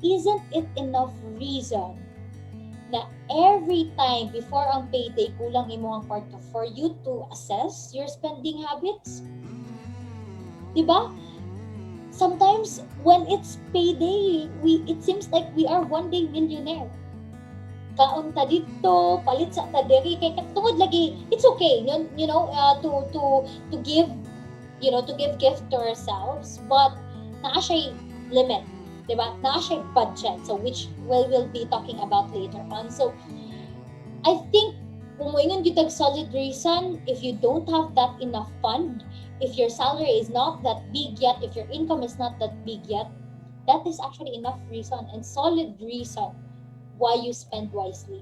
isn't it enough reason na every time before ang payday kulang imo ang kwarta for you to assess your spending habits? Diba? Sometimes when it's payday, it seems like we are one day millionaire. Kaon ta dito, palit sa ta diri kay tungod lagi. It's okay, to give, to give gift to ourselves, but naa siya limit, diba? Naa siya budget, so which we will be talking about later on. So I think kung moingon gyud tag solid reason, if you don't have that enough fund, if your salary is not that big yet, if your income is not that big yet, that is actually enough reason and solid reason why you spend wisely.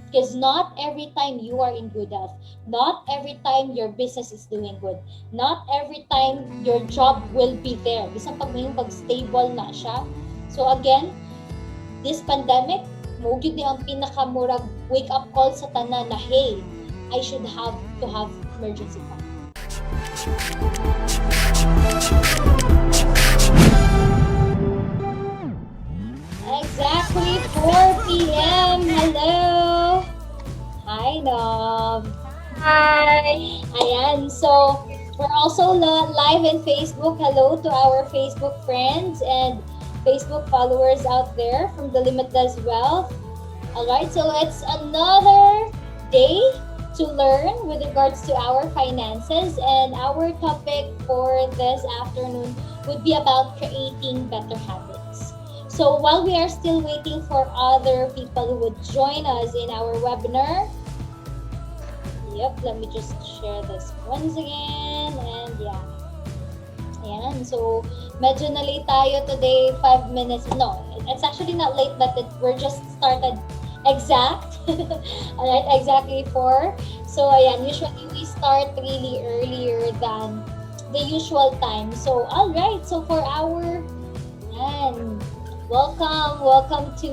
Because not every time you are in good health, not every time your business is doing good, not every time your job will be there. Bisan pag stable na siya. So again, this pandemic, mo gyud ni ang pinakamurag wake up call sa tanan na hey, I should have to have emergency fund. Exactly 4 p.m. Hello! Hi, Nob! Hi! Ayan, so we're also live in Facebook. Hello to our Facebook friends and Facebook followers out there from the Limitless Wealth. Alright, so it's another day to learn with regards to our finances, and our topic for this afternoon would be about creating better habits. So while we are still waiting for other people who would join us in our webinar, let me just share this once again, and ayan, so medyo na late tayo today, 5 minutes, no, it's actually not late, but we're just started alright, exactly 4. So ayan, usually we start really earlier than the usual time. So alright, so for our welcome to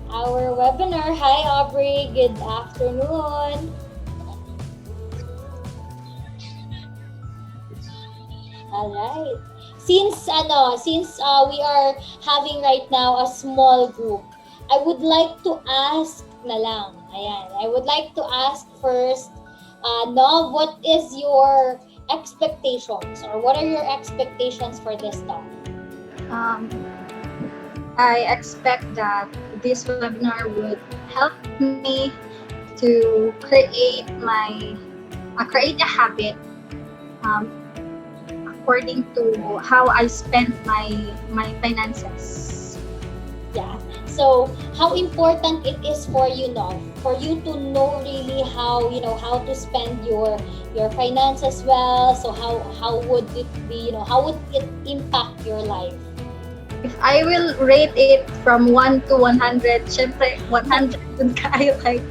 our webinar. Hi Aubrey, good afternoon. Alright, since we are having right now a small group, I would like to ask na lang. Ayan, I would like to ask first, Nob, what is your expectations, or what are your expectations for this talk? I expect that this webinar would help me to create a habit according to how I spend my finances. Yeah. So, how important it is for you, Nob, for you to know really how to spend your finances well. So how would it be, how would it impact your life? If I will rate it from 1 to 100, syempre 100 dun kayo kay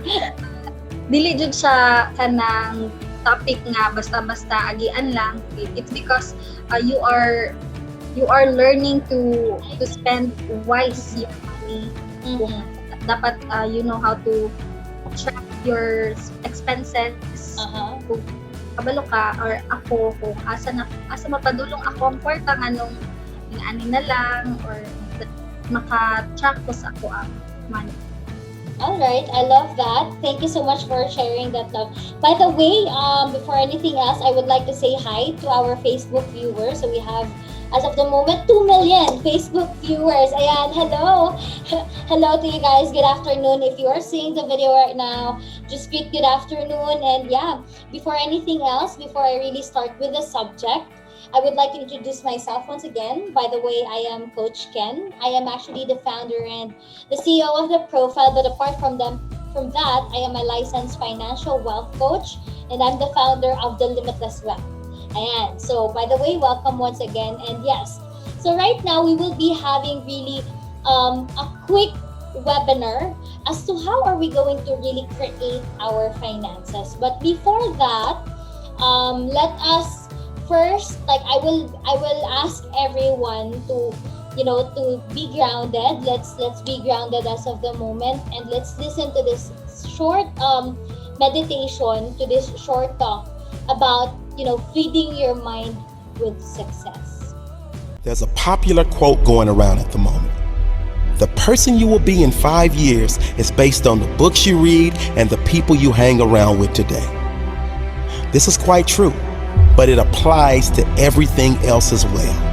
dili jud siya kanang topic nga basta-basta agian lang. It's because you are learning to spend wise your money. Mm-hmm. Dapat you know how to track your expenses. Kung kabalo ka or ako kung asa mapadulong ako ang kwarta nganong ani na lang or maka-track ko sa ako ang money. All right, I love that. Thank you so much for sharing that, love. By the way, before anything else, I would like to say hi to our Facebook viewers. So we have, as of the moment, 2 million Facebook viewers. Ayan, hello. Hello to you guys. Good afternoon. If you are seeing the video right now, just greet good afternoon. And before anything else, before I really start with the subject, I would like to introduce myself once again. By the way, I am Coach Ken. I am actually the founder and the CEO of the profile, but apart from that, I am a licensed financial wealth coach, and I'm the founder of the Limitless Wealth. Ayan. So, by the way, welcome once again. And yes, so right now we will be having really a quick webinar as to how are we going to really create our finances. But before that, let us first, I will ask everyone to be grounded. Let's be grounded as of the moment, and let's listen to this short meditation, to this short talk about feeding your mind with success. There's a popular quote going around at the moment. The person you will be in 5 years is based on the books you read and the people you hang around with today. This is quite true, but it applies to everything else as well.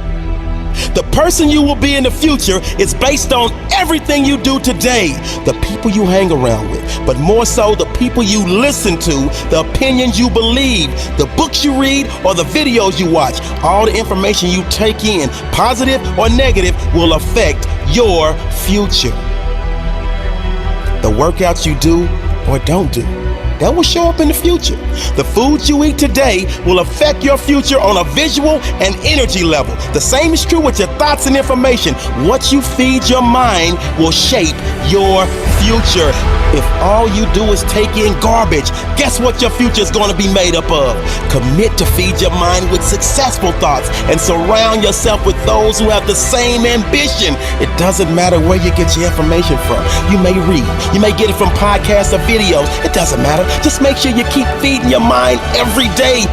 The person you will be in the future is based on everything you do today, the people you hang around with, but more so the people you listen to, the opinions you believe, the books you read, or the videos you watch. All the information you take in, positive or negative, will affect your future. The workouts you do or don't do, that will show up in the future. The foods you eat today will affect your future on a visual and energy level. The same is true with your thoughts and information. What you feed your mind will shape your future. If all you do is take in garbage, guess what your future is going to be made up of? Commit to feed your mind with successful thoughts and surround yourself with those who have the same ambition. It doesn't matter where you get your information from. You may read, you may get it from podcasts or videos. It doesn't matter. Just make sure you keep feeding your mind every day.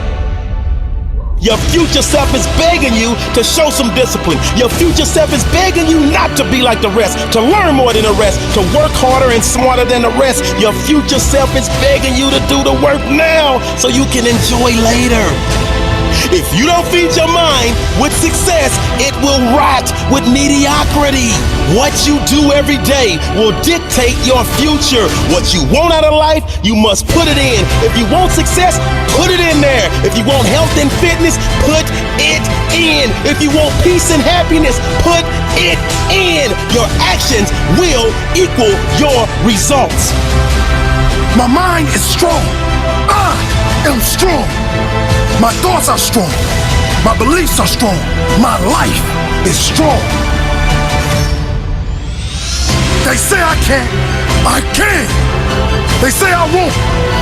Your future self is begging you to show some discipline. Your future self is begging you not to be like the rest, to learn more than the rest, to work harder and smarter than the rest. Your future self is begging you to do the work now so you can enjoy later. If you don't feed your mind with success, it will rot with mediocrity. What you do every day will dictate your future. What you want out of life, you must put it in. If you want success, put it in there. If you want health and fitness, put it in. If you want peace and happiness, put it in. Your actions will equal your results. My mind is strong. I am strong. My thoughts are strong. My beliefs are strong. My life is strong. They say I can't. I can. They say I won't.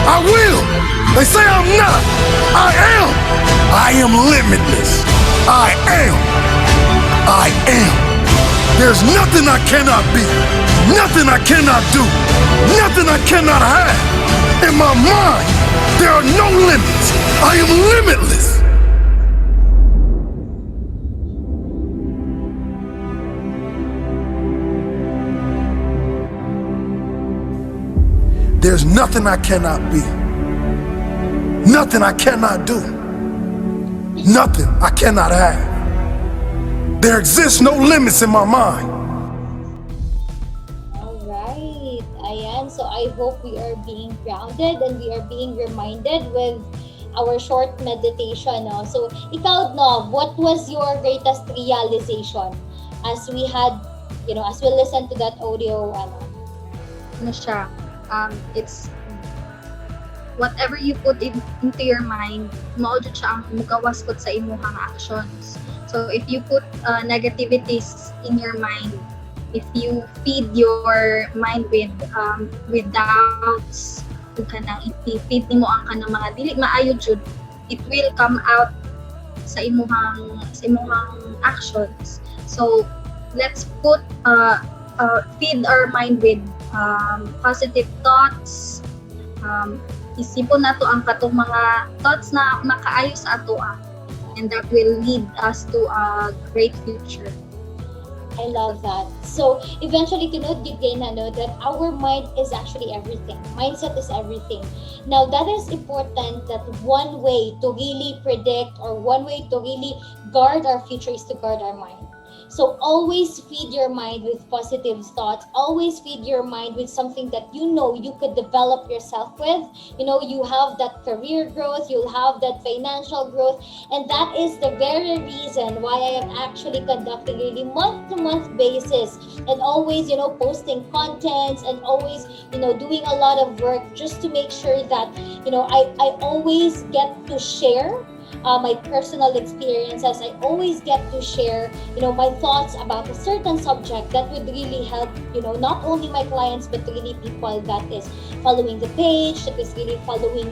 I will. They say I'm not. I am. I am limitless. I am. I am. There's nothing I cannot be. Nothing I cannot do. Nothing I cannot have. In my mind, there are no limits. I am limitless. There's nothing I cannot be. Nothing I cannot do. Nothing I cannot have. There exists no limits in my mind. Alright, ayan. So I hope we are being grounded and we are being reminded with our short meditation. No? So ikaw, no, what was your greatest realization as we had, as we listened to that audio? Ano siya? It's whatever you put into your mind, mao jud siya ang mugawas pod sa imong actions. So if you put negativities in your mind, if you feed your mind with doubts, kung kanang i-feed nimo ang kanang mga dili maayo jud, it will come out sa imong actions. So let's feed our mind with positive thoughts. Isipon nato ang katong mga thoughts na makaayo sa atoa, and that will lead us to a great future. I love that. So eventually, tinod gid na that our mind is actually everything. Mindset is everything. Now that is important, that one way to really predict or one way to really guard our future is to guard our mind. So always feed your mind with positive thoughts. Always feed your mind with something that you could develop yourself with. You have that career growth, you'll have that financial growth, and that is the very reason why I am actually conducting really month-to-month basis and always, posting contents and always, doing a lot of work just to make sure that, I always get to share my personal experiences. I always get to share, my thoughts about a certain subject that would really help, not only my clients, but really people that is following the page, that is really following,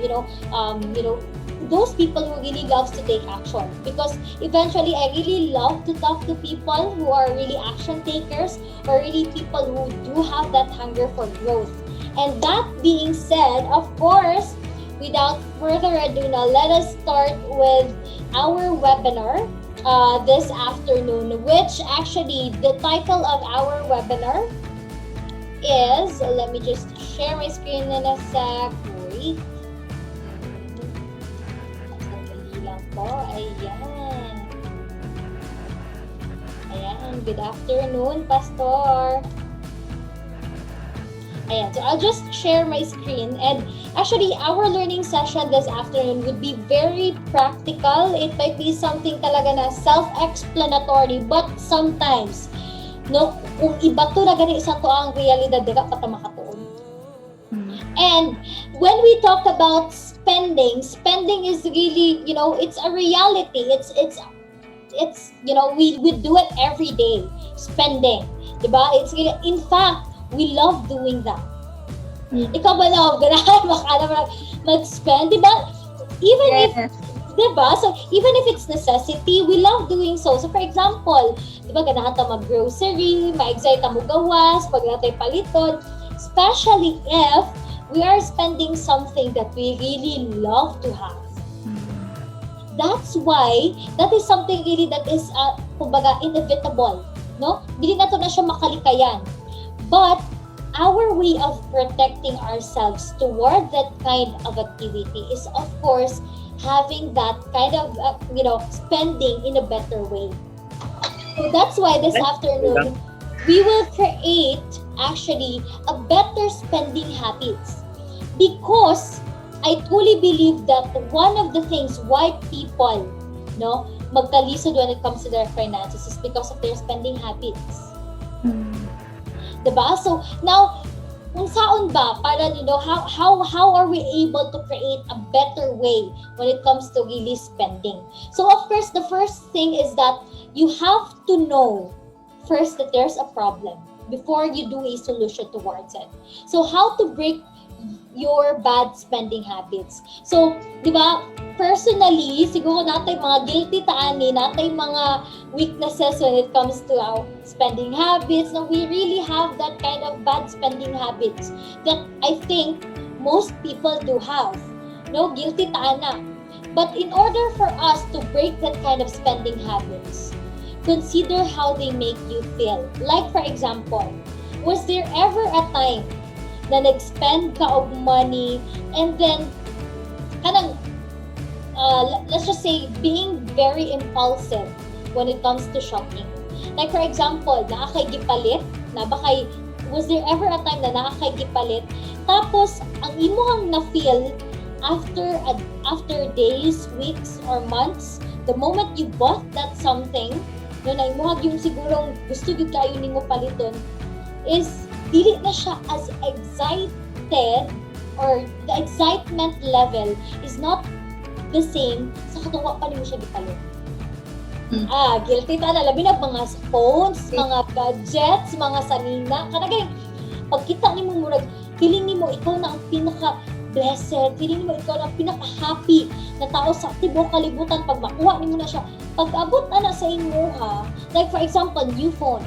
those people who really loves to take action. Because eventually, I really love to talk to people who are really action takers, or really people who do have that hunger for growth. And that being said, of course, without further ado, now let us start with our webinar. this afternoon, which actually the title of our webinar is, let me just share my screen in a sec. Wait. Sandali lang po. Ayan. Ayan. Good afternoon, Pastor. Ayan. So I'll just share my screen. And actually, our learning session this afternoon would be very practical. It might be something talaga na self-explanatory, but sometimes, no, kung iba to na gani sa to ang realidad, dira pa ta makatuon. And when we talk about spending is really, you know, it's a reality. It's you know, we do it every day. Spending, diba? It's really, in fact, we love doing that. Ikaw ba love ganahan mag-spend, diba? Even if, diba? So even if it's necessity, we love doing so. So for example, diba, ganahan ta mag-grocery, ma-excite ta mo gawas, pag natay paliton, especially if we are spending something that we really love to have. That's why, that is something really that is, kumbaga, inevitable, no? Hindi na to na siya makalikayan. But, our way of protecting ourselves toward that kind of activity is, of course, having that kind of, you know, spending in a better way. So that's why this afternoon, we will create, actually, a better spending habits. Because I truly believe that one of the things why people, no, magkalisod when it comes to their finances is because of their spending habits. Diba? So now, kung saan ba para, you know, how are we able to create a better way when it comes to really spending? So of course, the first thing is that you have to know first that there's a problem before you do a solution towards it. So how to break your bad spending habits. So, di ba, personally, siguro natay mga guilty taani, natay mga weaknesses when it comes to our spending habits. Now, we really have that kind of bad spending habits that I think most people do have. No, guilty taana. But in order for us to break that kind of spending habits, consider how they make you feel. Like, for example, was there ever a time na nag-spend ka of money and then kanang let's just say being very impulsive when it comes to shopping. Like for example, naakay gipalit, was there ever a time na naakay gipalit tapos ang imong na-feel after days, weeks or months, the moment you bought that something, no, na imong yung sigurong gusto gyud kayo nimo paliton is dili na siya as excited, or the excitement level is not the same sa katuwa pa nimo siya gipalit. Guilty ta na, labi na mga phones, mga gadgets, mga sanina, kanagay pagkita nimo murag feeling nimo ikaw na ang pinaka-blessed, feeling nimo ikaw na ang pinaka-happy na tao sa tibok kalibutan pag makuha nimo na siya. Pag-abot na sa imo ha, like for example, new phone.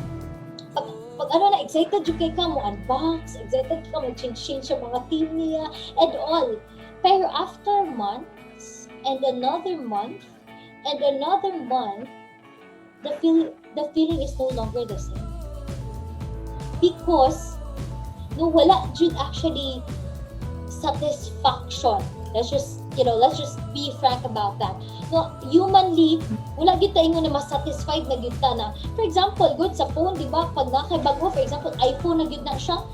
Pag ano na, excited yung kay ka mo unbox, excited ka mo change yung mga team niya, and all. Pero after months, and another month, and another month, the feeling is no longer the same. Because, no, wala dyan actually satisfaction. Let's just be frank about that. No, humanly, wala gyud ta ingon na mas satisfied na gyud ta na. For example, good sa phone, di ba? Pag nakay bago, for example, iPhone na gyud na siya.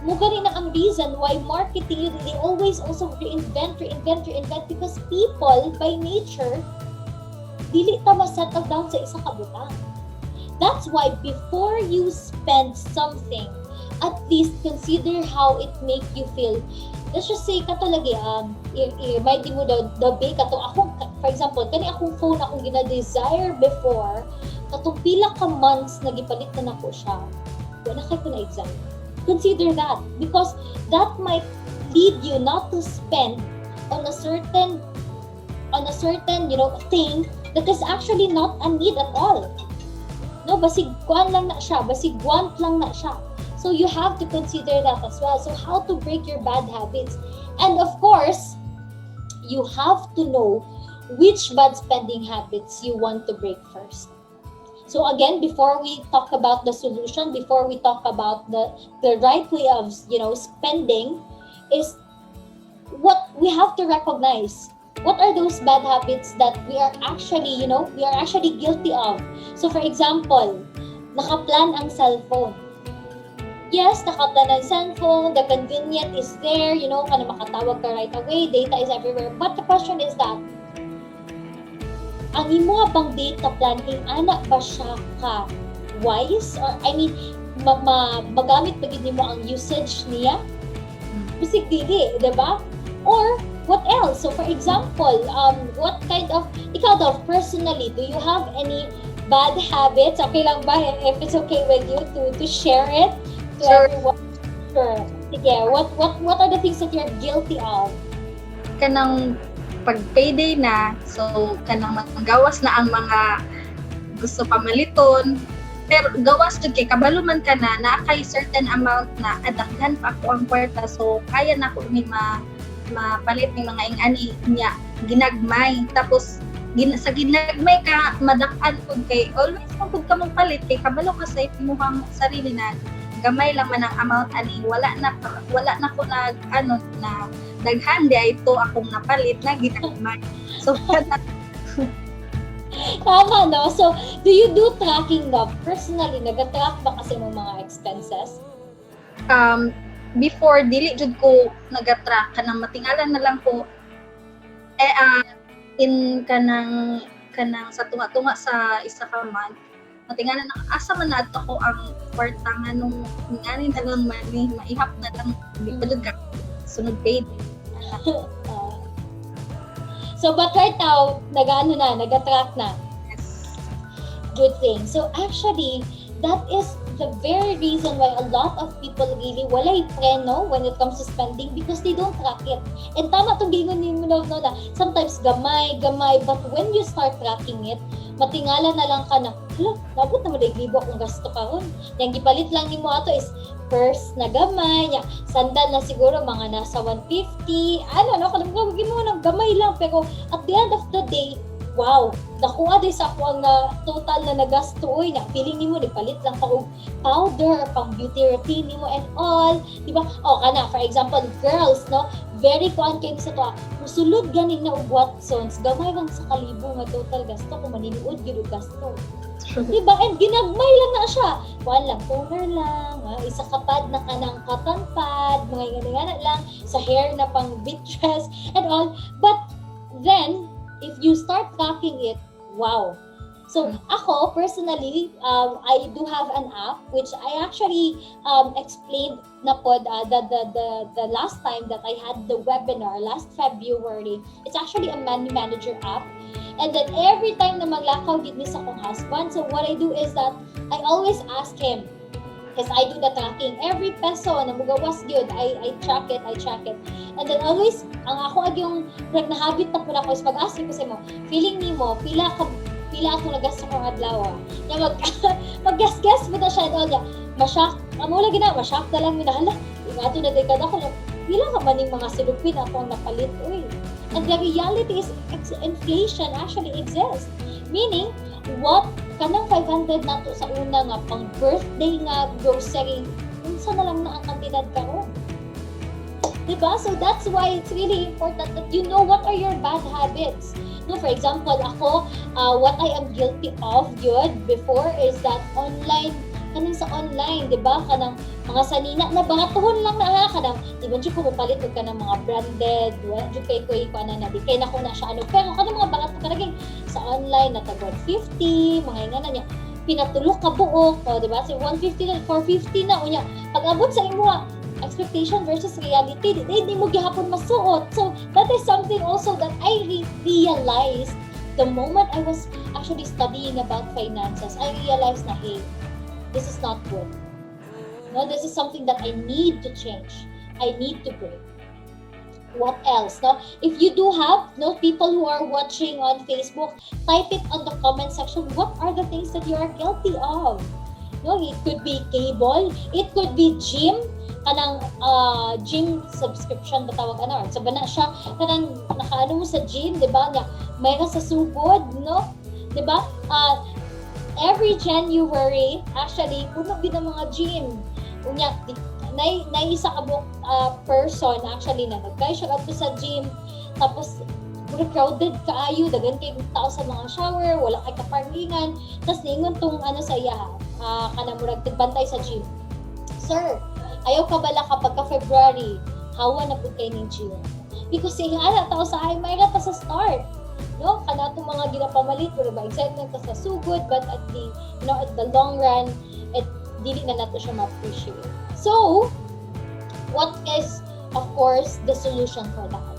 Mo gani na ang reason why marketing, they always also reinvent because people by nature dili ta ma-settle down sa isa ka butang. That's why before you spend something, at least consider how it make you feel. Let's just say katalagi i-remind mo the bay katong ako, for example, kani akong phone akong gina-desire before, katong pila ka months na gipalit na nako siya. Wala kay ko na exam. Consider that because that might lead you not to spend on a certain thing that is actually not a need at all. No, basig kuan lang na siya, basig want lang na siya. So you have to consider that as well. So how to break your bad habits. And of course, you have to know which bad spending habits you want to break first. So again, before we talk about the solution, before we talk about the right way of, spending, is what we have to recognize. What are those bad habits that we are actually guilty of? So for example, nakaplan ang cellphone. Yes, nakaplan ang cellphone, the convenient is there, kana makatawag ka right away, data is everywhere. But the question is that, ang imo bang data plan, anak ba siya ka wise? Or, magamit ba gid nimo ang usage niya? Bisig dili, diba? Or, what else? So, for example, what kind of, ikaw daw, personally, do you have any bad habits? Okay lang ba, if it's okay with you to share it to Sure. everyone? Sure. Sige, what are the things that you're guilty of? Kanang pag payday na, so kanang magawas na ang mga gusto pamaliton, pero gawas jud kay kabalo man ka na kay certain amount na adaghan pa ako ang kwarta, so kaya na ko ni mapalit ni mga ingani niya ginagmay, tapos sa ginagmay ka madak-an pud kay always pud ka mong palit kay kabalo ka sa imong sarili na gamay lang man ang amount ani, wala na ko na daghan di ito akong napalit na ginagmay. So Tama, no? So, do you do tracking na? Personally, nag-track ba kasi ng mga expenses? before dili jud ko nagatrack kanang matingalan na lang ko in kanang sa tunga-tunga sa isa ka month, matingalan na asa man nato ko ang kwarta nga nung ngani na lang maihap na lang di pa jud ka sunod paid. So, but right now, nag-track na. Yes. Good thing. So, actually, that is the very reason why a lot of people really walay preno when it comes to spending because they don't track it. And tama itong gingon ni mo na sometimes gamay, but when you start tracking it, matingala na lang ka na, nabot naman ay libo akong gasto karon. Yang gipalit lang ni mo ato is purse na gamay, sandal na siguro mga nasa 150, kalungkot mo ng gamay lang, pero at the end of the day, wow, nakuha din sa ako ang total na nagasto, feeling ni mo, palit lang pa og powder, pang beauty routine ni mo and all, di ba? For example, girls, no? Very kuan kayo sa to, musulod ganing na og Watsons, gamay lang sa kalibo nga total gasto, kung maninuod, gino gasto. Diba? And ginagmay lang na siya. Kuan lang, toner lang, isa kapad na kanang cotton pad, mga ganyan lang, sa hair na pang beatress and all. But then, if you start tracking it, wow. So, ako, personally, I do have an app which I actually explained na po the last time that I had the webinar, last February. It's actually a money manager app. And then every time na maglakaw gid ni sa akong husband, so what I do is that I always ask him, because I do the tracking. Every peso na mugawas gyud, I track it. And then always, ang ako yung nagnahabit na po na ko is pag-ask ko sa mo, feeling ni mo, pila ako nagasto kong adlaw. Mag-guess mo na siya and all niya. Masyak, amo lagi na, masyak na lang minahala. Ingato na dekada ko na, pila ka maning mga silupin ako ang napalit. And the reality is, inflation actually exists. Meaning, what kanang 500 nato sa una nga pang birthday nga grocery, unsa na lang na ang kantidad karon. Diba? So that's why it's really important that you know what are your bad habits. No, for example, ako, what I am guilty of yun before is that kanang sa online, diba? Kanang mga sanina na bangatuhon lang na kanang di ba dyan kumupalit ka ng mga branded, dyan kay na di kay nako na siya pero kanang mga bangat ka naging sa online na tag 150, mga ingana niya pinatulok ka buok, diba? So 150 na 450 na unya pag abot sa imo expectation versus reality, di mo gihapon masuot. So that is something also that I realized the moment I was actually studying about finances. I realized na hey, this is not good. No, this is something that I need to change. I need to break. What else? No, if you do have people who are watching on Facebook, type it on the comment section. What are the things that you are guilty of? No, it could be cable, it could be gym, kanang gym subscription ba tawag ano, so bana siya kanang nakaano mo sa gym, di ba? Mayroon sa sugod, no? Di ba? Every January, actually, puno din ang mga gym. Unya, naisa ka person actually na nagkaya siya kadto sa gym, tapos puro crowded kaayo, dagan kay tao sa mga shower, wala kay kaparkingan, tapos niingon tong ano sa iya, kanang murag tigbantay sa gym. Sir, ayaw ka bala kapag ka February, hawa na pud kay ning gym. Because ana tao sa ay may rata sa start. No, kana itong mga ginapamalit, pero ba excitement ka sa sugod, but at the, you know, at the long run, dili na nato siya ma-appreciate. So, what is, of course, the solution for that?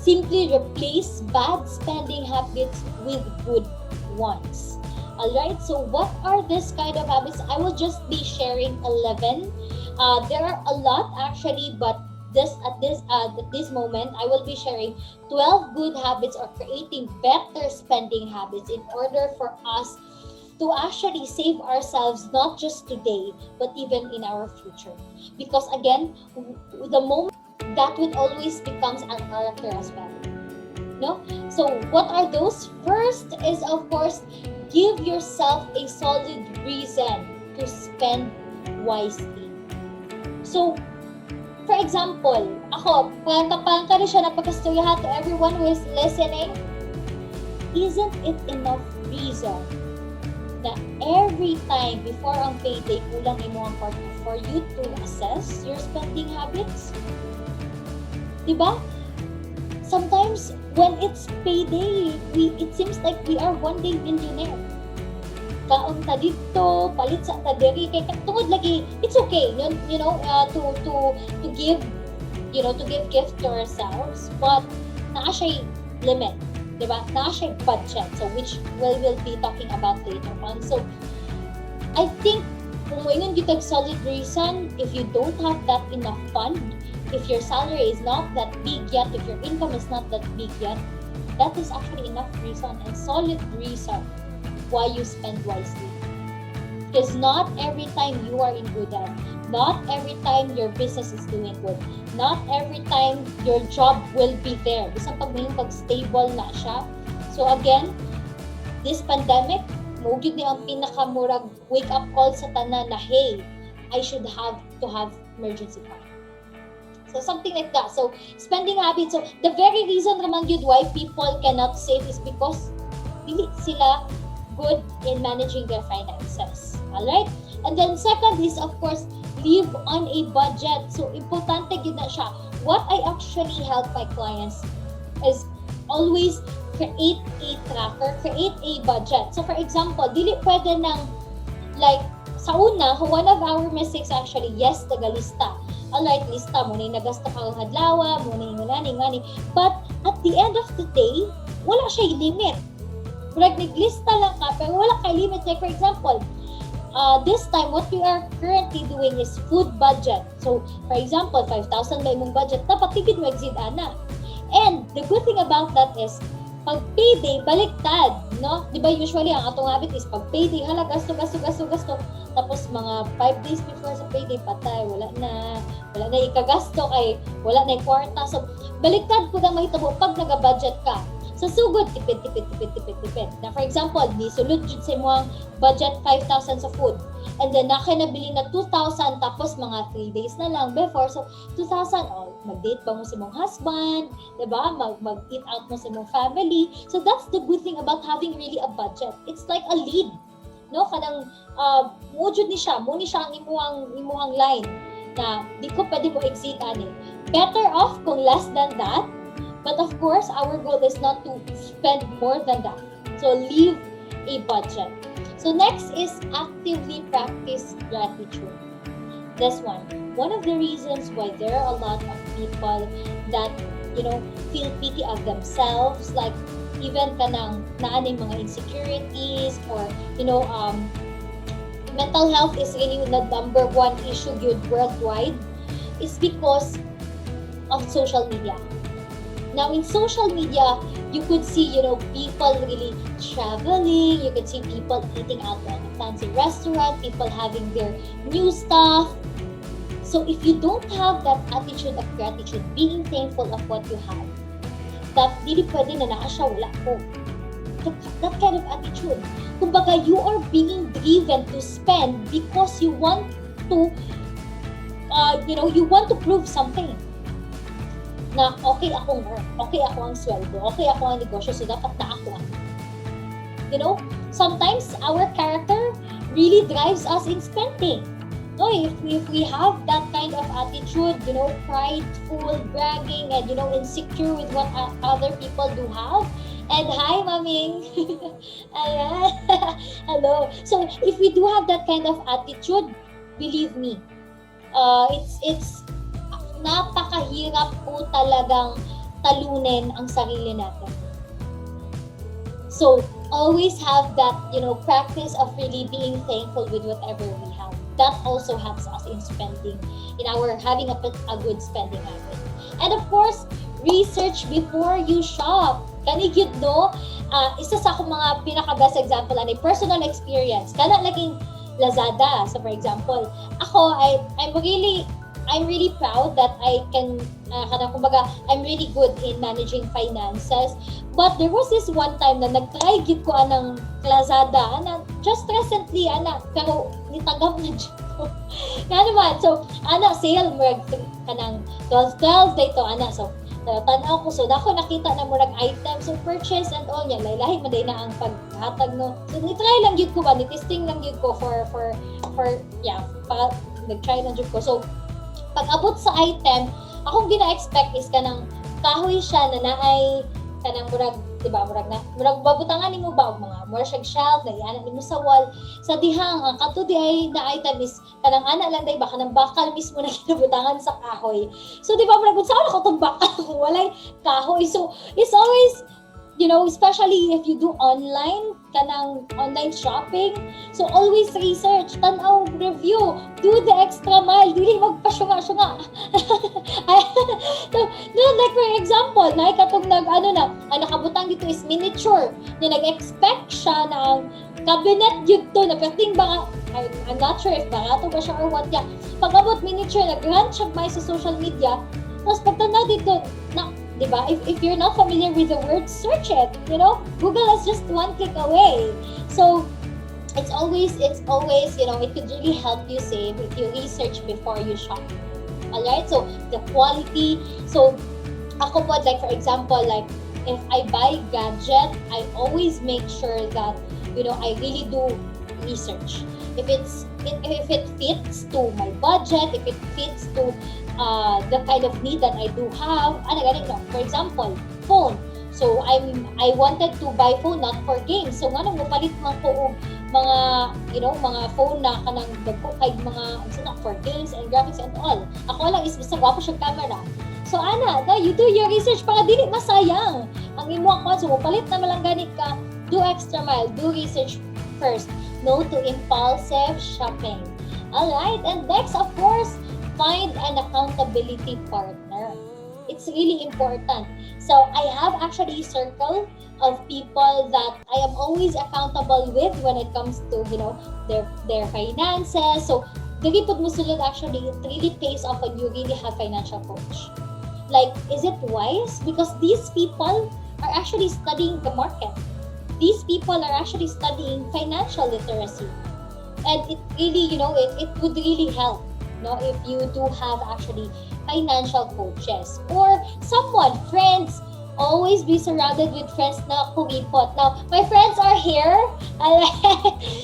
Simply replace bad spending habits with good ones. Alright, so what are this kind of habits? I will just be sharing 11. There are a lot actually, but at this moment, I will be sharing 12 good habits or creating better spending habits in order for us to actually save ourselves not just today, but even in our future. Because again, the moment that would always becomes our character as well. No? So what are those? First is, of course, give yourself a solid reason to spend wisely. So, for example, ako, parang ka rin siya napagkastoryahan to everyone who is listening. Isn't it enough reason na every time before ang payday, kulang imo ang partner for you to assess your spending habits? Diba? Sometimes, when it's payday, it seems like we are one day millionaire. Kaon ta dito, palit sa ta diri kay tungod lagi, it's okay, you know, to give, you know, to give gift to ourselves, but naa siya limit, di ba? Naa siya budget, so which we'll be talking about later on. So I think kung moingon gyud solid reason, if you don't have that enough fund, if your salary is not that big yet, if your income is not that big yet, that is actually enough reason and solid reason why you spend wisely. Because not every time you are in good health, not every time your business is doing good, not every time your job will be there. Bisang pag stable na siya. So again, this pandemic, mugid ni ang pinakamurag wake up call sa tanan na, hey, I should have to have emergency fund. So something like that. So spending habits. So the very reason naman yun why people cannot save is because dili sila good in managing their finances. Alright? And then second is, of course, live on a budget. So importante yun na siya. What I actually help my clients is always create a tracker, create a budget. So for example, dili pwede ng, like, sa una, one of our mistakes actually, yes, tagalista. Alright, lista mo na yung nagasta ka ng hadlawa, mo na yung ngani. But at the end of the day, wala siya limit. Like, naglista lang ka, pero wala kay limit. Like, for example, this time, what we are currently doing is food budget. So, for example, 5,000 ba imong budget, dapat tigid mo exceed ana. And the good thing about that is, pag payday, baliktad, no? Di ba usually, ang atong habit is pag payday, hala, gasto. Tapos mga 5 days before sa payday, patay, wala na ikagasto kay, wala na kwarta. So, baliktad po na mahitabo pag nag-budget ka. Sa sugod, tipid. Na for example, nisulod jud sa imong budget 5,000 sa food. And then nabili na 2,000 tapos mga 3 days na lang before. So 2,000, mag-date ba mo sa imong husband, 'di ba? Mag-eat out mo sa imong family. So that's the good thing about having really a budget. It's like a lead. No, kanang mo jud ni siya ang imuhang line na di ko pwede mo exceed ani. Better off kung less than that. But of course, our goal is not to spend more than that. So leave a budget. So next is actively practice gratitude. This one of the reasons why there are a lot of people that, you know, feel pity of themselves, like even kanang naaning mga insecurities or, you know, mental health is really the number one issue worldwide, is because of social media. Now, in social media, you could see, you know, people really traveling. You could see people eating out on fancy restaurant, people having their new stuff. So if you don't have that attitude of gratitude, being thankful of what you have, that dili pwede na naa siya, wala ko. That kind of attitude. Kumbaga, you are being driven to spend because you want to, you want to prove something. Na okay akong work, okay ako ang sweldo, okay ako ang negosyo, so dapat na ako ang. Sometimes our character really drives us in spending. No, if we have that kind of attitude, prideful, bragging, and insecure with what other people do have. And hi, maming. Ayan. Hello. So if we do have that kind of attitude, believe me, it's napakahirap po talagang talunin ang sarili natin. So always have that, practice of really being thankful with whatever we have. That also helps us in spending, having a good spending habit. And of course, research before you shop. Kanigid, no? Isa sa akong mga pinaka-best example na personal experience. Kana laging Lazada. So for example, ako, I'm really proud that I can, kumbaga, I'm really good in managing finances. But there was this one time na nag-try gid ko anang Lazada, just recently, pero nitagap na dyan ko. Nga naman, so, sale, kanang 12 dito, so, tanaw ko, so dako nakita na murag items, so purchase and all niya, lahi maday na ang paghatag, no. So, nitry lang yun ko ba, nitisting lang yun ko nag-try lang yun ko. So, pag abot sa item, akong gina-expect is kanang kahoy siya na naay kanang murag, diba, murag babutangan nimo ba og mga murag shelf na iana nimo sa wall. Sa dihang ang kato di ay na item is kanang ana lang day ba kanang bakal mismo na kinabutangan sa kahoy. So di ba murag unsa ako tong bakal kung walay kahoy. So it's always, especially if you do kanang online shopping. So always research, tanaw, review, do the extra mile, dili magpasyunga-syunga. So, like for example, katong nakabutang dito is miniature. Na nag-expect siya na ang cabinet dito, na perting ba, I'm not sure if barato ba siya or what ya. Pag-abot miniature, nag-run siya ba sa social media, tapos pagtanaw dito, diba? If you're not familiar with the word, search it. Google is just one click away. So it's always, it could really help you save if you research before you shop. Alright, so the quality. So ako po, like for example, like if I buy gadget, I always make sure that I really do research. If it fits to my budget, if it fits to the kind of need that I do have, for example, phone. So I wanted to buy phone not for games. So nga palit man ko og mga phone na kanang dagko kay mga for games and graphics and all. Ako lang is basta gwapo siya camera. So you do your research para dili masayang ang imo account. So palit na malang gani ka, do extra mile, do research first. No to impulsive shopping. Alright, and next of course, find an accountability partner. It's really important. So I have actually a circle of people that I am always accountable with when it comes to their finances. So dili pud mo sulod, actually it really pays off when you really have financial coach. Like, is it wise? Because these people are actually studying the market. These people are actually studying financial literacy. And it really, it would really help, if you do have actually financial coaches or someone, friends. Always be surrounded with friends na kumipot. Now, my friends are here.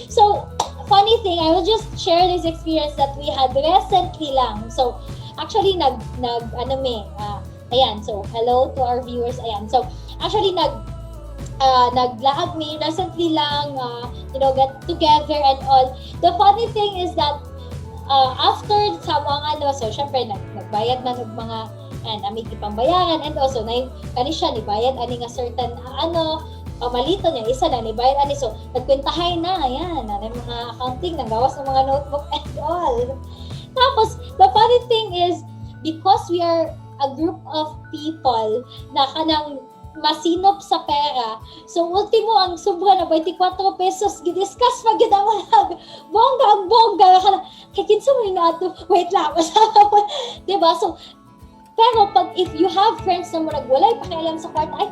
So, funny thing, I will just share this experience that we had recently lang. So, actually, ayan, so, hello to our viewers, ayan. So, actually, naglaag me recently lang, get together and all. The funny thing is that after sa mga so syempre nagbayad na ng mga may ipambayaran, and also kani siya nibayad ani nga certain pamalito niya isa na nibayad ani, so nagkwentahay na ayan mga accounting, nanggawas ng mga notebook and all. Tapos the funny thing is, because we are a group of people na kanang masinop sa pera. So, ultimo, ang sobra na 24 pesos, gidiscuss pa gid ang mga bongga, kay kinsa man na ato, wait lang, diba? So, pero pag if you have friends na murag walay pakialam sa kwarta, ay,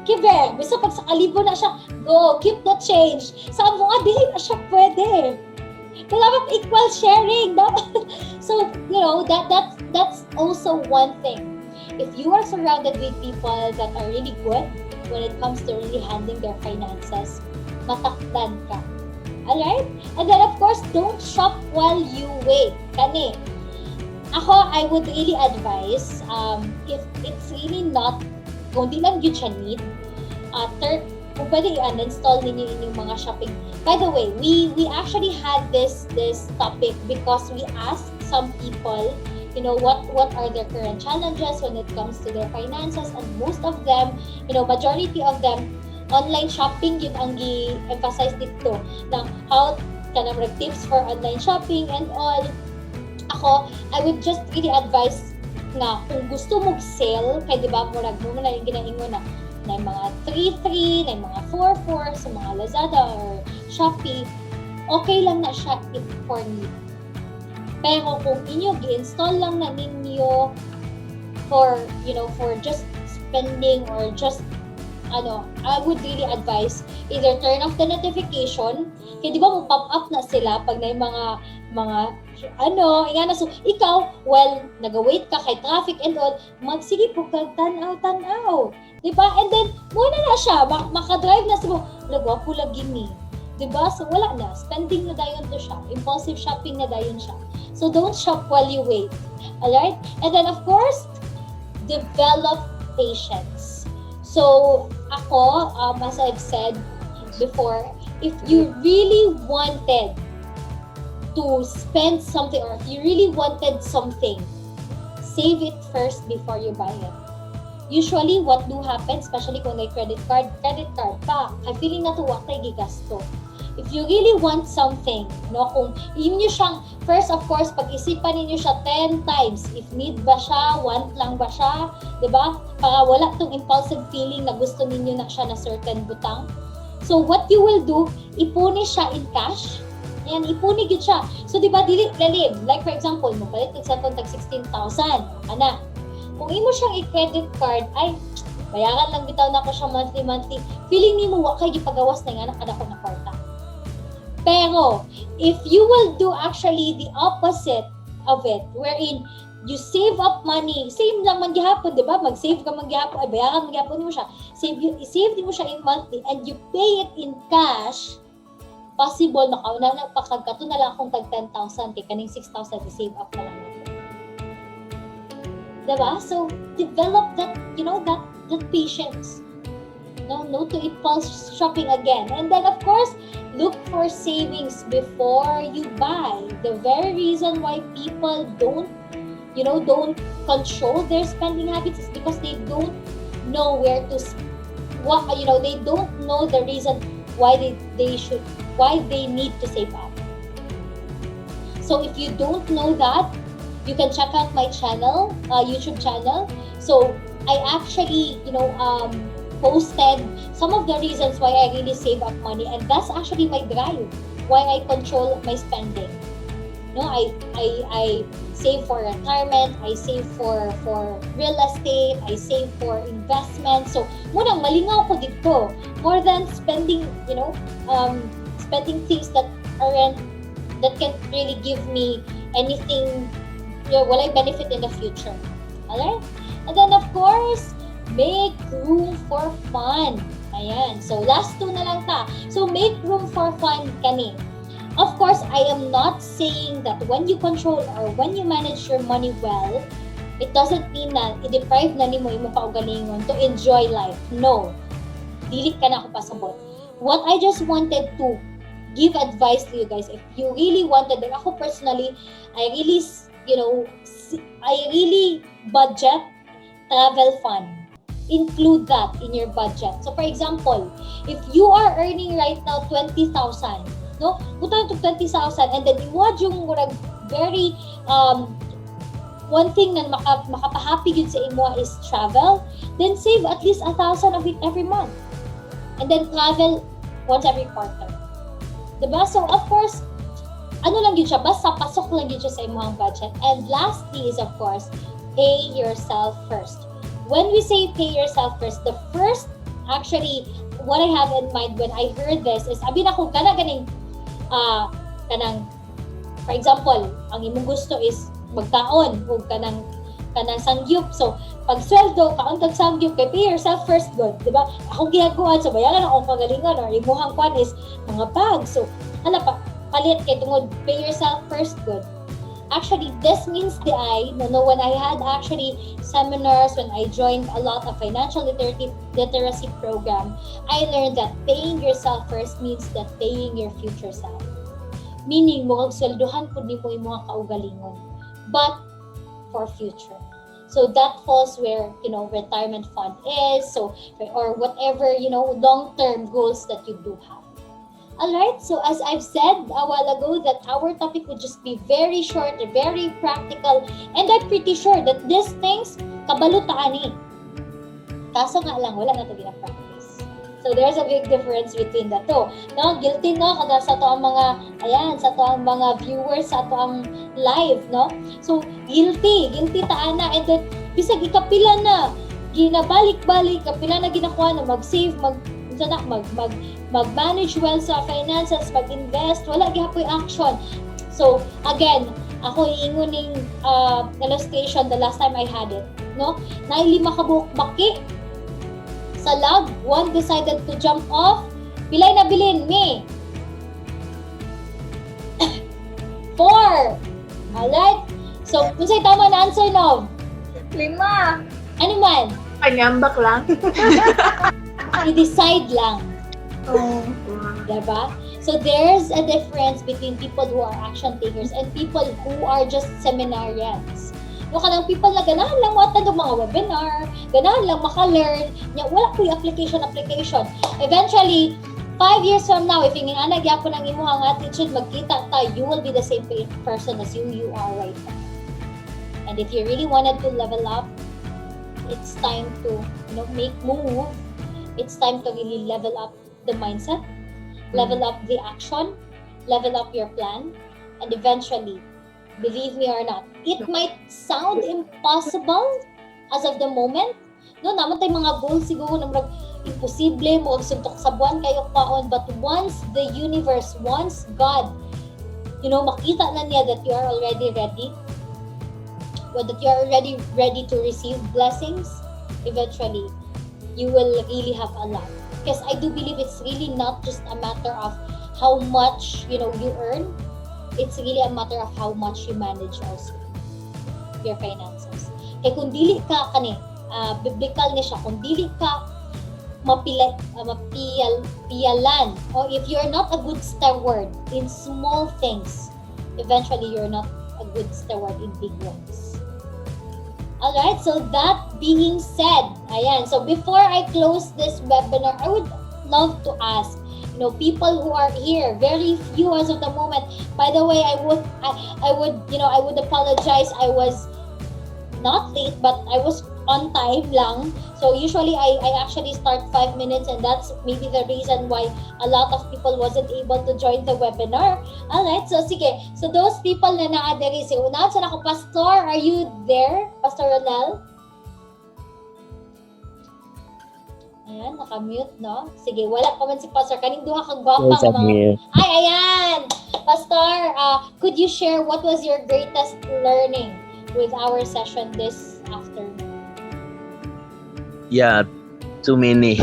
kibe, bisa pag sa kalibo na siya, go, keep the change. Sa mo nga, dili na siya pwede. Dapat equal sharing. So, you know, that's also one thing. If you are surrounded with people that are really good when it comes to really handling their finances, matakdan ka. Alright? And then of course, don't shop while you wait. Kani. Ako, I would really advise, if it's really not, kung di lang yun siya need, kung pwede i-uninstall ninyo inyong mga shopping. By the way, we actually had this topic because we asked some people, you know, what are their current challenges when it comes to their finances, and most of them, you know, majority of them, online shopping yun ang gi-emphasize dito, na how ka na tips for online shopping and all. Ako, I would just really advise nga, kung gusto mong sale, kay diba, murag mo na yung ginahingo na yung mga 3-3, na yung mga 4-4 sa mga Lazada or Shopee, okay lang na siya if for need. Pero kung inyo gi-install lang na ninyo for, you know, for just spending or just, I would really advise either turn off the notification, kaya di ba mo pop up na sila pag na yung mga ingana, so ikaw, well, nag-wait ka kay traffic and all, magsige po kag tanaw, di ba? And then, muna na siya, makadrive na siya, lagwapo lagi ni. Diba? So, wala na. Spending na dayon to siya. Impulsive shopping na dayon siya. So, don't shop while you wait. Alright? And then, of course, develop patience. So, ako, as I've said before, if you really wanted to spend something or if you really wanted something, save it first before you buy it. Usually, what do happen, especially kung may credit card pa, ay feeling na to wakay gigasto. If you really want something, no, kung inyo siyang, first of course, pag-isipan ninyo siya 10 times. If need ba siya, want lang ba siya, di ba? Para wala tong impulsive feeling na gusto ninyo na siya na certain butang. So, what you will do, ipuni siya in cash. Ayan, ipuni yun siya. So, di ba, dili lalim. Like, for example, mapalit ng cellphone tag 16,000. Ana. Kung imo siyang i-credit card, ay, bayaran lang bitaw na ko siya monthly. Feeling ni mo, wakay gipagawas na yung anak ko na kwarta. Pero, if you will do actually the opposite of it, wherein you save up money, save lang man gihapon, di ba? Mag-save ka man gihapon, ay bayaran man gihapon mo siya. Save mo siya in monthly and you pay it in cash, possible, makauna na, pakagkato na lang akong tag 10,000, kaya kaning 6,000, i-save up na lang natin. Diba? So, develop that, you know, that patience. No to impulse shopping again. And then, of course, look for savings before you buy. The very reason why people don't control their spending habits is because they don't know where to, they don't know the reason why they need to save up. So if you don't know that, you can check out my channel, YouTube channel. So I actually, posted some of the reasons why I really save up money, and that's actually my drive, why I control my spending. I save for retirement, I save for real estate, I save for investment. So, munang malingaw ko dito, more than spending, spending things that can really give me anything, walay benefit in the future. Alright? And then, of course, make room for fun. Ayan. So, last two na lang ta. So, make room for fun kani. Of course, I am not saying that when you control or when you manage your money well, it doesn't mean na i-deprive na nimo imong kaugalingon to enjoy life. No. Dili ka na ako pasabot. What I just wanted to give advice to you guys, if you really wanted, like ako personally, I really budget travel fund. Include that in your budget. So, for example, if you are earning right now 20,000, no? Utang to 20,000 and then iwad yung very one thing na makapahappy yun sa imo is travel, then save at least 1,000 of it every month. And then travel once every quarter. Diba? So, of course, ano lang yun siya, basta pasok lang yun siya sa imong budget. And lastly is, of course, pay yourself first. When we say pay yourself first, the first, actually, what I have in mind when I heard this is, abi na kung kanang, for example, ang imong gusto is magkaon o kanang sangyup. So, pag sweldo, kaon kag sangyup, kay pay yourself first good, di ba? Ako gihaguan, so bayaran akong pagalingan or imuhang kwan is mga bag. So, palit kay tungod, pay yourself first good. Actually, this means when I had actually seminars, when I joined a lot of financial literacy program, I learned that paying yourself first means that paying your future self. Meaning, mo sweldohan po ni mo yung mga kaugalingon, but for future. So that falls where, retirement fund is, so, or whatever, long-term goals that you do have. Alright, so as I've said a while ago that our topic would just be very short, very practical, and I'm pretty sure that these things, kabalo ta ani. Kaso nga lang, wala na ito gina-practice. So there's a big difference between the two. No, guilty no, kada sa to ang mga viewers sa to ang live, no? So guilty ta ana, and then bisag ikapila na ginabalik-balik, kapila na ginakuha na mag-save, mag-manage well sa finances, mag-invest, wala gihapoy action. So again, ako iingon ning illustration the last time I had it, no? Naay 5 ka buhok baki sa log, one decided to jump off. Pilay na bilin me? 4. Alright? So, kung sa'y tama na answer, no? 5. Ano man? Panyambak lang. I-decide lang. Oh. Diba? So, there's a difference between people who are action takers and people who are just seminarians. No, kanang people na ganahan lang mo atad mga webinar, ganahan lang maka-learn, wala po yung application. Eventually, 5 years from now, if yung anag yapon ang imuhang attitude, magkita ta, you will be the same person as you are right now. And if you really wanted to level up, it's time to make move. It's time to really level up the mindset, level up the action, level up your plan, and eventually, believe me or not, it might sound impossible as of the moment. No, naman tayo mga goals siguro na imposible mo suntok sa buwan kayo paon, but once the universe, once God, makita na niya that you are already ready, or that you are already ready to receive blessings, eventually, you will really have a lot. Because I do believe it's really not just a matter of how much, you earn. It's really a matter of how much you manage also your finances. Kaya kung dili ka biblical na siya, kung dili ka mapiyalan, or if you're not a good steward in small things, eventually you're not a good steward in big ones. Alright, so that being said, so before I close this webinar, I would love to ask, people who are here, very few as of the moment. By the way, I would apologize. I was not late, but I was on time lang. So usually I actually start 5 minutes, and that's maybe the reason why a lot of people wasn't able to join the webinar. Alright, so sige. So those people na naadiri, si una sa nako, Pastor, are you there? Pastor Ronel? Ayan, nakamute, no? Sige, wala pa man si Pastor. Kaning duha kang gwapa nga mga... Ay, ayan! Pastor, could you share what was your greatest learning with our session this afternoon? Yeah, too many.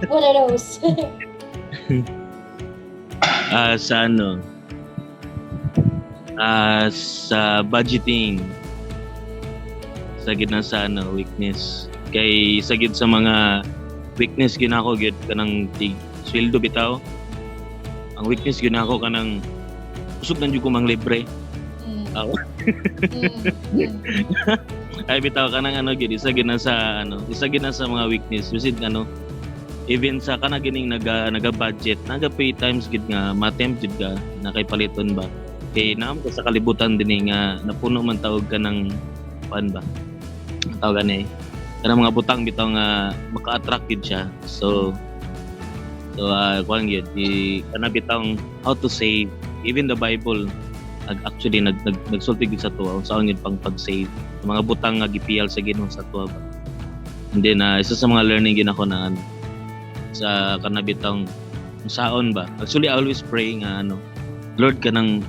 What are those? Sa budgeting, sa gitna sa weakness. Kay sa gid sa mga weakness ginako gid kanang sweldo bitaw. Ang weakness ginako kanang usog nang jud ko mang libre. Ay bitaw kanang gid isa gid na sa mga weakness bisid even sa gining naga budget naga pay times gid nga ma-tempt gid ka na kay paliton ba Kay naam ka sa kalibutan din nga napuno man tawag ka ng pan ba? Tawag gani. Kana mga butang bitaw nga maka-attract gid siya. So kuan gyud kana bitang how to save, even the Bible actually nagsulti gid sa tuwa unsaon gid pang pag-save mga butang nga gipiyal sa Ginoo sa tuwa ba. And then isa sa mga learning gid ako na sa kana bitang unsaon ba. Actually I always pray nga Lord kanang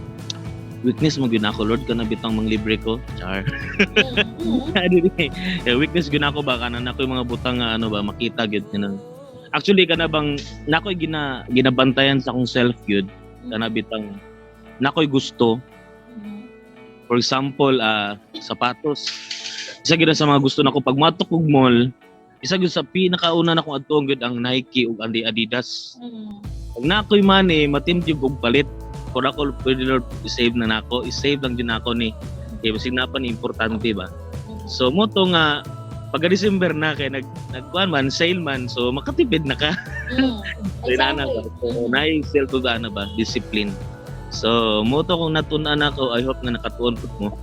weakness mo gyud ako, Lord kana bitang manglibre ko. Char. Weakness gyud ako ba kana nako yung mga butang nga ba makita gyud kanang. Actually kana bang nakoy ginabantayan sa akong self gyud kana bitang nakoy gusto. For example, sapatos. Isa gyud sa mga gusto nako pag matok og mall, isa gyud sa pinakauna nako adtong gyud ang Nike ug ang Adidas. Pag nakoy money, matimjig og palit. Kung ako pwede Lord i-save na nako, i-save lang din ako ni. Kaya basig na pa ni importante ba. So mo to nga pagka December na kay nagkuan man sale man so makatipid na ka. Exactly. So naay sale to ba discipline. So mo to kung natun-an ako, I hope na nakatuon pud mo.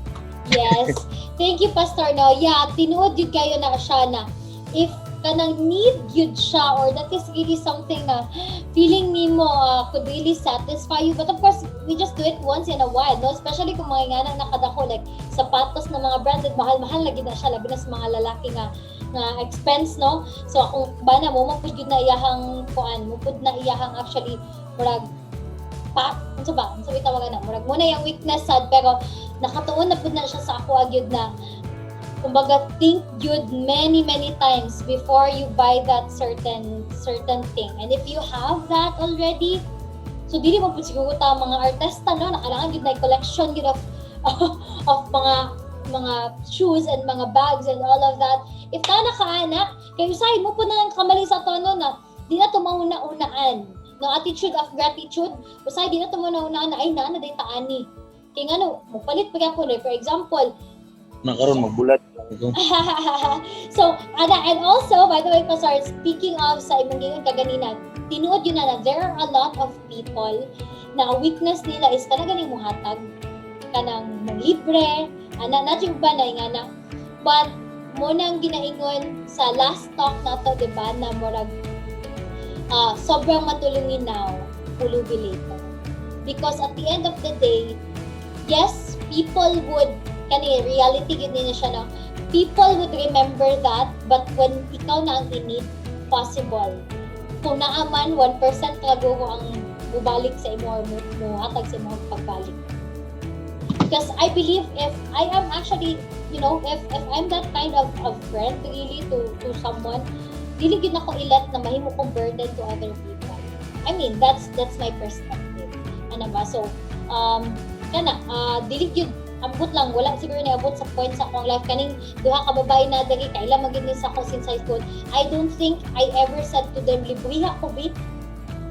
Yes. Thank you, Pastor. No, yeah, tinuod yun kayo na siya na if kanang need yun siya or that is really something na feeling nimo could really satisfy you. But of course, we just do it once in a while, no? Especially kung mga nga nakadako like sapatos na mga branded, mahal-mahal lagi na siya, labi na sa mga lalaki nga expense, no? So kung bana mo mapud yun na iyahang kuan, mapud na iyahang actually murag unsa tawagan na murag mo na yung weakness sad pero nakatuon na pud na siya sa ako agyud na kumbaga think good many times before you buy that certain thing. And if you have that already, so dili mo pud siguro ta mga artista, no, nakalangan gid na collection gid of mga shoes and mga bags and all of that. If nakaana kay usay mo pud na kamali sa tono na di na to mauna-unaan. No, attitude of gratitude, usay di na to mauna-unaan na ay na day taani. Kay ngano, mupalit pa gyapon for example, Nakaroon magbulat. So, and also, by the way, Pastor, speaking of sa imong gingon kaganina, tinuod yun na there are a lot of people na weakness nila is talaga ning muhatag kanang libre, natin ba na ingana. But, mo nang ginaingon sa last talk nato, di ba, na murag sobrang matulungin now, pulubi later. Because at the end of the day, yes, people would reality yun din siya, no? People would remember that, but when ikaw na ang in-need, possible. Kung naaman, 1% kago ang bubalik sa imo or muhatag sa imo pagbalik. Because I believe if I am actually, if I'm that kind of friend really to someone, dili gyud nako ilet na mahimo kong burden to other people. I mean, that's my perspective. Ano ba? So, dili gyud ambot lang, wala siguro niabot sa point sa akong life kaning duha ka babae na dali kaila magini sa ako since high school. I don't think I ever said to them libriha ko bit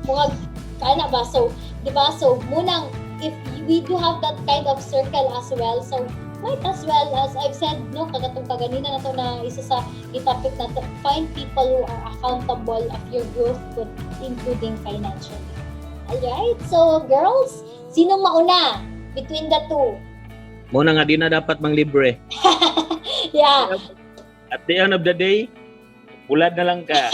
mga kana ba. So di ba, so munang if we do have that kind of circle as well, so might as well, as I've said, no, kagatong kaganina na to na isa sa topic na to, find people who are accountable of your growth, including financially. Alright, so girls, sino mauna between the two? Muna nga di na dapat manglibre. Yeah. At the end of the day, bulad na lang ka.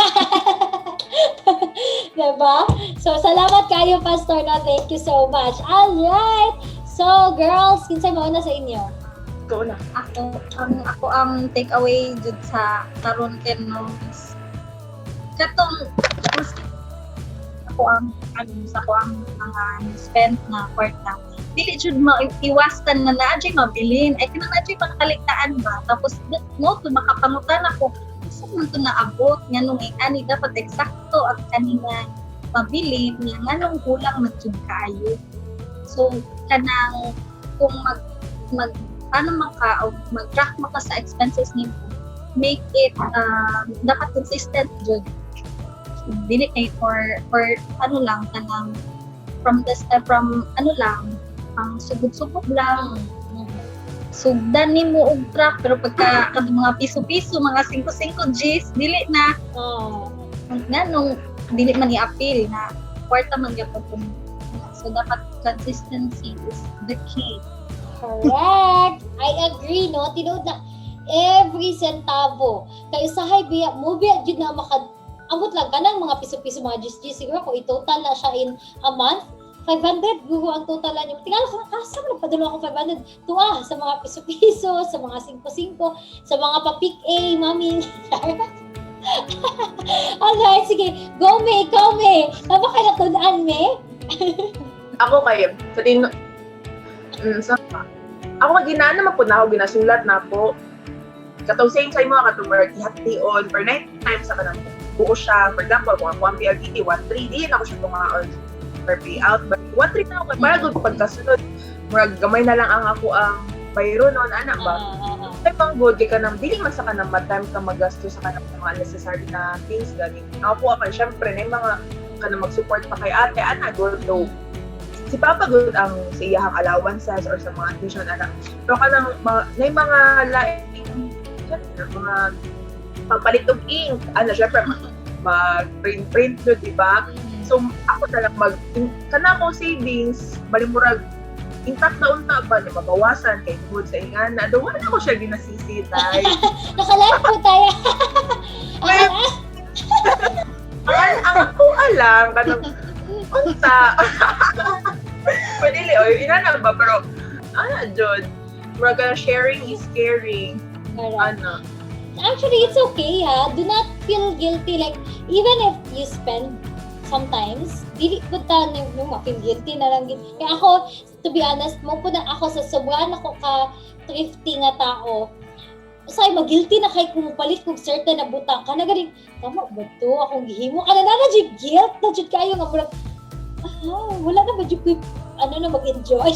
Diba? So, salamat kayo, Pastor, na. Thank you so much. Alright. So, girls, kinsay mauna sa inyo? Ikaw na. Ako ang take away jud sa karon ken no. Katong ako ang mga spend na kwarta. Dili jud maiwasan na naadjay mabilin ay kinang naadjay pagkaligtaan ba tapos no to makapangutan ako sa man to naabot nganong ani dapat eksakto at kanina mabili nga nganong kulang na jud kaayo. So kanang kung mag-track maka sa expenses nimo, make it dapat consistent jud. Dili kay for ano lang kanang from ang sugod-sugod lang. Sugdan nimo og track pero pagka mga piso-piso, mga 5-5 Gs, dili na. Nganong dili man i-appeal na kwarta man gyapon. So So dapat consistency is the key. Correct. I agree, no? Tinood na every centavo. Kaya usahay biya, mo biya jud na amot lang kanang mga piso-piso mga gis siguro kung i-total na siya in a month, 500 guro ang total niyo. Tingala ko asa man padalo ako 500 tuwa sa mga piso-piso, sa mga 5-5, sa mga pa-pick A, mami. Alright, sige. Go me, ikaw me. Tama ka natundaan me? Ako kayo, ako ginana man po na ako ginasulat na po. Katong same sa imo katong ihati on per 9 times sa kanang buo siya. For example, kung ako ang PLDT 1.3, di na ako siya tumaon per payout. But 1.3 na ako para good pagkasunod. Murag gamay na lang ang ako ang bayro noon anak ba. Ay pang good kay kanang dili man sa kanang time ka magasto sa kanang mga necessary na things gani. Ako pa syempre na mga kanang mag-support pa kay ate ana good though. Si Papa good ang sa iyahang allowances or sa mga tuition anak. Pero kanang mga laing mga pagpalit og ink, ano syempre mag-print do, di ba? So ako na lang kana ko savings, balimurag intact na unta ba, mabawasan kay good sa ingana. Do wala ko siya ginasisitay. Nakalahat po tayo. Ang ako alam kanang unta. Pwede inana ba pero Jod, muraga sharing is caring. Ano? Actually, it's okay ha. Do not feel guilty. Like, even if you spend sometimes, dili ko ta yung ma-feel guilty na lang. Kaya ako, to be honest, mo po na ako sa sobrang ako ka-thrifty nga tao. Say, mag-guilty na kay kung palit kong certain na butang. Kana galing, tama ba to? Akong gihimo. Kana na jud guilt. Na jud kayo nga murag, wala na ba jud ko mag-enjoy.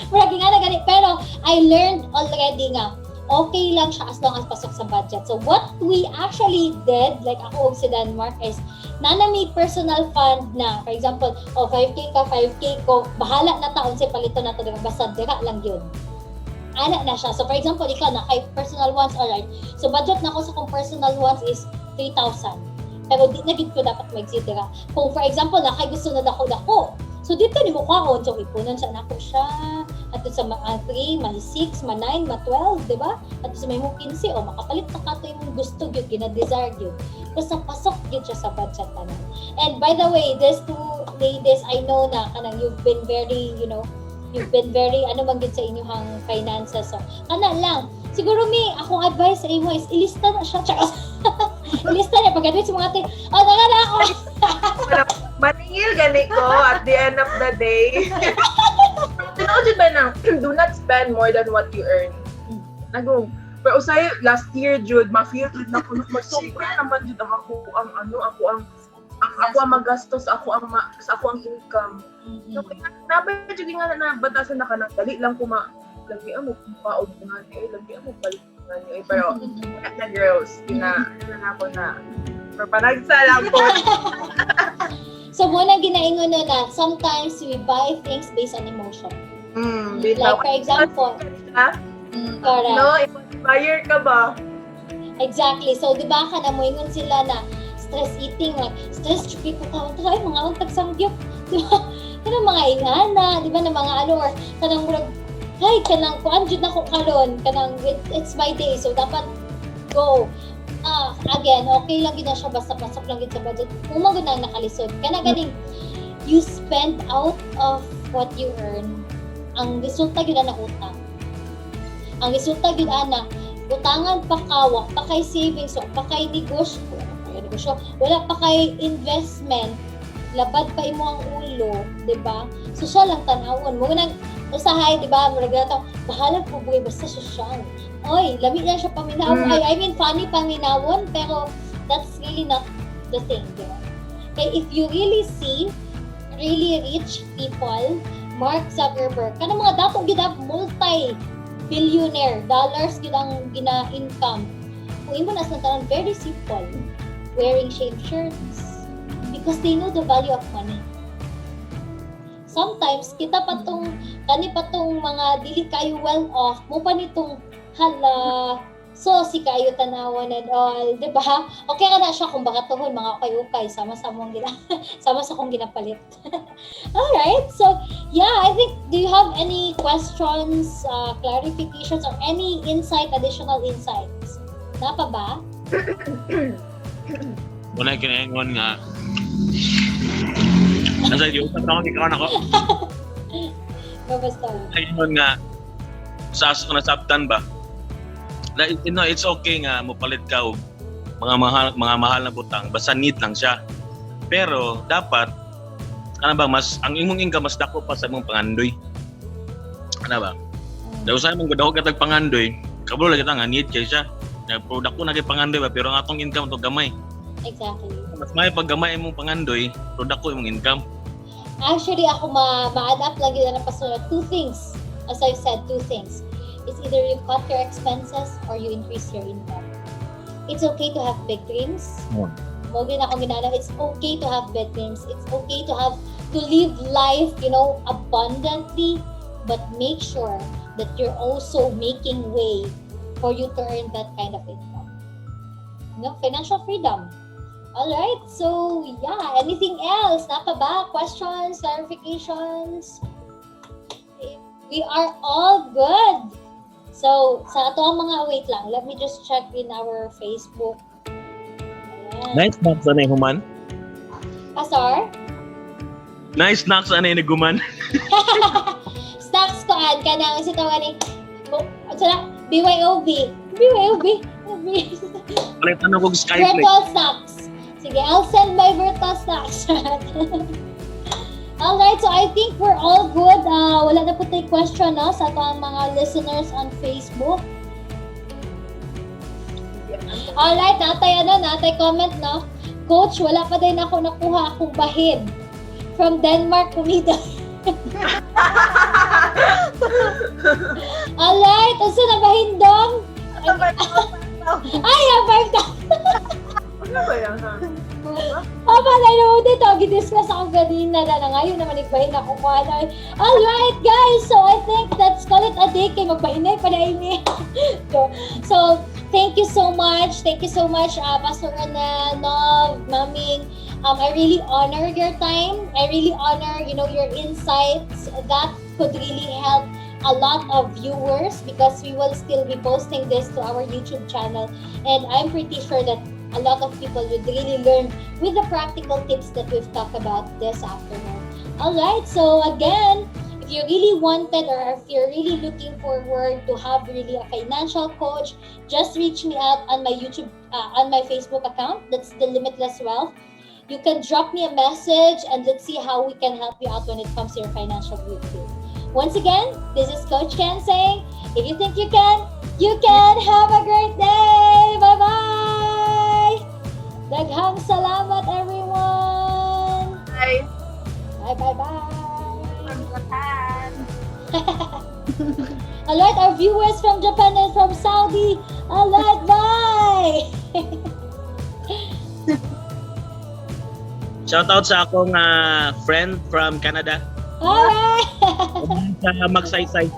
Murag nga na gani. Pero, I learned already nga, okay lang siya as long as pasok sa budget. So, what we actually did, like ako si Denmark, is nana may personal fund na, for example, 5K ka, 5K ko, bahala na taon si palito na to, basta dira lang yun. Ana na siya. So, for example, ikaw na, kay personal ones, alright. So, budget na ko sa kung personal ones is 3,000. Pero di na gid ko dapat mag-exceedera. Kung for example, na kay gusto na dako. So, dito ni mo kaon. So, ipunan siya nako siya. Ato sa mga 3, mga 6, mga 9, mga 12, di ba? Ato sa may mo 15, makapalit na kato yung gusto yun, gina-desire yun. Basta pasok yun siya sa budget naman. And by the way, these two ladies, I know na kanang you've been very, ano man gid sa inyong finances. So, kana lang. Siguro akong advice sa imo is ilista na siya. Ilista na pag-advise sa mga atin. Na ako. Maningil gani ko at the end of the day. Tinood ba nang do not spend more than what you earn. Pero usay last year jud ma-feel na ko sobra naman jud ako ang magastos ako ang income. So kaya nabay jud nga na batasan na kanang dali lang ko lagi mo paod nga lagi mo palit nga pero na girls na ako na papanagsa lang po. So, muna ginaingon na sometimes we buy things based on emotion. Like, for example, correct. No, inspire ka ba? Exactly. So, di ba ka na moingon sila na stress eating, like, stress chupi ko ka, ay, mga untag samgyup. Di ba? Kanang mga ingana, di ba, na mga or kanang murag, ay, kanang, kuan jud na ko karon, kanang, it's my day, so dapat go. Again, okay lang gid na siya basta pasok lang gid sa budget. Kung magud na nakalisod, kana ganing you spend out of what you earn. Ang resulta gid na utang. Ang resulta gid ana utangan pa ka, wa pa kay savings, wa pa kay negosyo, wala pa kay investment, labad pa imo ang ulo, di ba? So siya lang tanawon mo nang usahay, di ba? Murag nato, bahala po buhay basta sosyal. Oy, lami lang siya paminawon. I mean, funny paminawon, pero that's really not the thing, di ba? Okay, if you really see really rich people, Mark Zuckerberg, kanang mga dato gid multi-billionaire dollars gid ang gina-income. Kung imo nas natanan, very simple. Wearing shaped shirts because they know the value of money. Sometimes kita patong mga dili kayo well off mo pa nitong hala So, si kayo tanawon and all, di ba? Okay ka na siya kung baka tuhon, mga ukay-ukay, sama sa kong ginapalit. Alright, so, yeah, I think, do you have any questions, clarifications, or any additional insights? Napa ba? Muna kinaingon nga. Nasa iyo, ako ikaw na ko. Basta. Kinaingon nga, sa aso ko nasabtan ba? It's okay nga mopalit ka og mga mahal na butang basta need lang siya. Pero dapat mas ang imong income mas dako pa sa imong pangandoy. Ba? Daw sa imong daw katag pangandoy, kabalo lang kita nga need kay siya. Na product ko na kay pangandoy ba pero ang atong income to gamay. Exactly. Mas may paggamay imong pangandoy, product ko imong income. Actually, ako ma-adapt lang yun na pasunod. Two things. As I've said, two things. It's either you cut your expenses or you increase your income. It's okay to have big dreams. It's okay to have big dreams. It's okay to live life, abundantly, but make sure that you're also making way for you to earn that kind of income. Financial freedom. All right. So, yeah, anything else? Napa ba? Questions, clarifications? We are all good. So, sa ato ang wait lang, let me just check in our Facebook. Ayan. Nice snacks anay human. Pastor? Nice snacks anay naguman. Snacks ko an kanang si tawani. BYOB. Palitan ako Skype. Virtual snacks. Sige, I'll send my virtual snacks. Alright, so I think we're all good. Wala na po tayo question, no? Sa ating mga listeners on Facebook. Alright, natay comment, no? Coach, wala pa din ako nakuha akong bahid. From Denmark, kumida. Alright, asa na bahindong? Ay, abay ka! Ano ba yan, ha? Dito, gidiscuss ako ganina na ngayon naman igbahin ako ko. Alright guys, so I think let's call it a day kay magbahinay pa na ini. So, thank you so much, Pastor Ronel, Nov, Maming. I really honor your time. I really honor, your insights. That could really help a lot of viewers because we will still be posting this to our YouTube channel. And I'm pretty sure that a lot of people would really learn with the practical tips that we've talked about this afternoon. Alright, so again, if you really wanted or if you're really looking forward to have really a financial coach, just reach me out on my YouTube, on my Facebook account. That's The Limitless Wealth. You can drop me a message and let's see how we can help you out when it comes to your financial breakthrough. Once again, this is Coach Ken saying, if you think you can. Have a great day! Bye-bye! Daghang salamat, everyone! Bye. Bye-bye-bye! Alright, our viewers from Japan and from Saudi. Alright, bye! Shoutout sa akong friend from Canada. Alright! Sa Magsave.